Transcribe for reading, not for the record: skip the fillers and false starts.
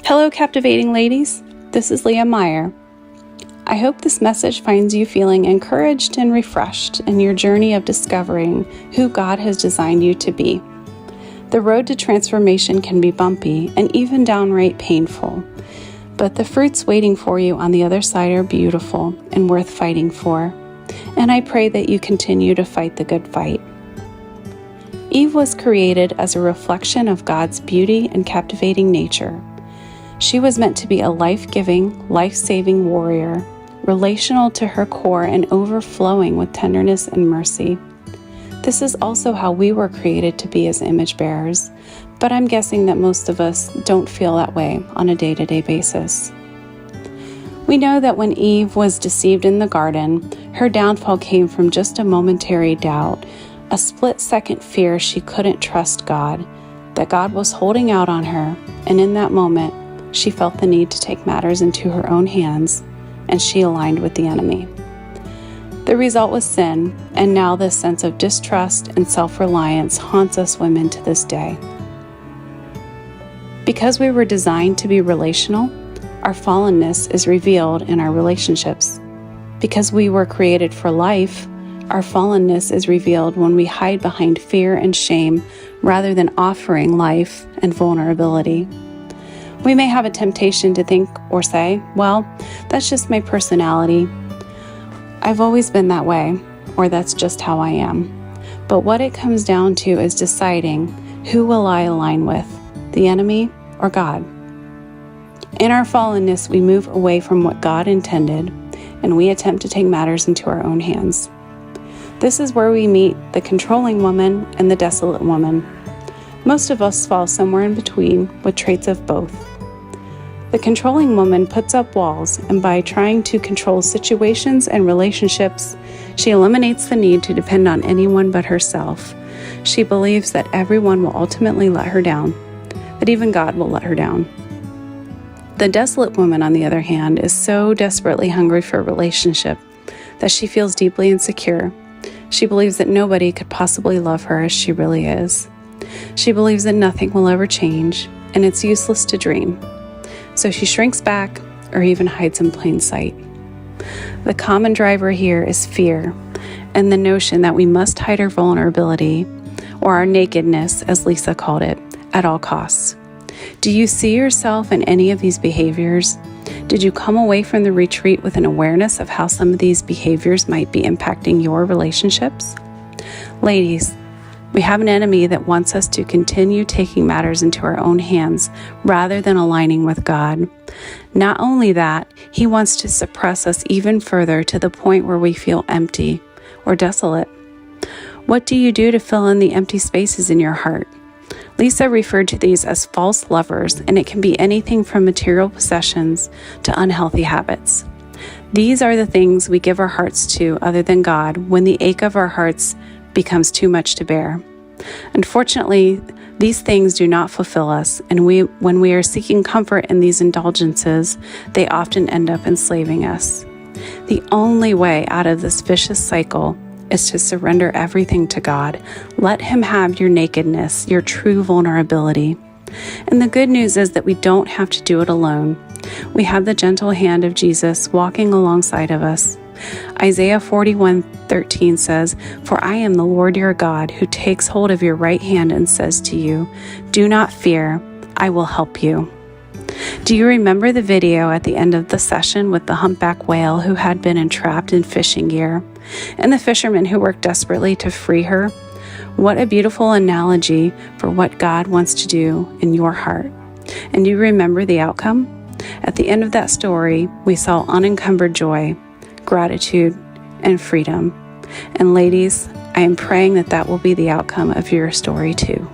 Hello, captivating ladies. This is Leah Meyer. I hope this message finds you feeling encouraged and refreshed in your journey of discovering who God has designed you to be. The road to transformation can be bumpy and even downright painful, but the fruits waiting for you on the other side are beautiful and worth fighting for. And I pray that you continue to fight the good fight. Eve was created as a reflection of God's beauty and captivating nature. She was meant to be a life-giving, life-saving warrior, relational to her core and overflowing with tenderness and mercy. This is also how we were created to be as image bearers, but I'm guessing that most of us don't feel that way on a day-to-day basis. We know that when Eve was deceived in the garden, her downfall came from just a momentary doubt, a split-second fear she couldn't trust God, that God was holding out on her, and in that moment, she felt the need to take matters into her own hands, and she aligned with the enemy. The result was sin, and now this sense of distrust and self-reliance haunts us women to this day. Because we were designed to be relational, our fallenness is revealed in our relationships. Because we were created for life, our fallenness is revealed when we hide behind fear and shame rather than offering life and vulnerability. We may have a temptation to think or say, well, that's just my personality. I've always been that way, or that's just how I am. But what it comes down to is deciding, who will I align with, the enemy or God? In our fallenness, we move away from what God intended, and we attempt to take matters into our own hands. This is where we meet the controlling woman and the desolate woman. Most of us fall somewhere in between with traits of both. The controlling woman puts up walls, and by trying to control situations and relationships, she eliminates the need to depend on anyone but herself. She believes that everyone will ultimately let her down, that even God will let her down. The desolate woman, on the other hand, is so desperately hungry for a relationship that she feels deeply insecure. She believes that nobody could possibly love her as she really is. She believes that nothing will ever change, and it's useless to dream. So she shrinks back or even hides in plain sight. The common driver here is fear and the notion that we must hide our vulnerability, or our nakedness, as Lisa called it, at all costs. Do you see yourself in any of these behaviors? Did you come away from the retreat with an awareness of how some of these behaviors might be impacting your relationships? Ladies, we have an enemy that wants us to continue taking matters into our own hands rather than aligning with God. Not only that, he wants to suppress us even further to the point where we feel empty or desolate. What do you do to fill in the empty spaces in your heart? Lisa referred to these as false lovers, and it can be anything from material possessions to unhealthy habits. These are the things we give our hearts to other than God when the ache of our hearts becomes too much to bear. Unfortunately, these things do not fulfill us, and when we are seeking comfort in these indulgences, they often end up enslaving us. The only way out of this vicious cycle is to surrender everything to God. Let him have your nakedness, your true vulnerability. And the good news is that we don't have to do it alone. We have the gentle hand of Jesus walking alongside of us. Isaiah 41:13 says, "For I am the Lord your God, who takes hold of your right hand and says to you, 'Do not fear, I will help you.'" Do you remember the video at the end of the session with the humpback whale who had been entrapped in fishing gear, and the fisherman who worked desperately to free her? What a beautiful analogy for what God wants to do in your heart. And do you remember the outcome? At the end of that story, we saw unencumbered joy, gratitude, and freedom. And ladies, I am praying that that will be the outcome of your story too.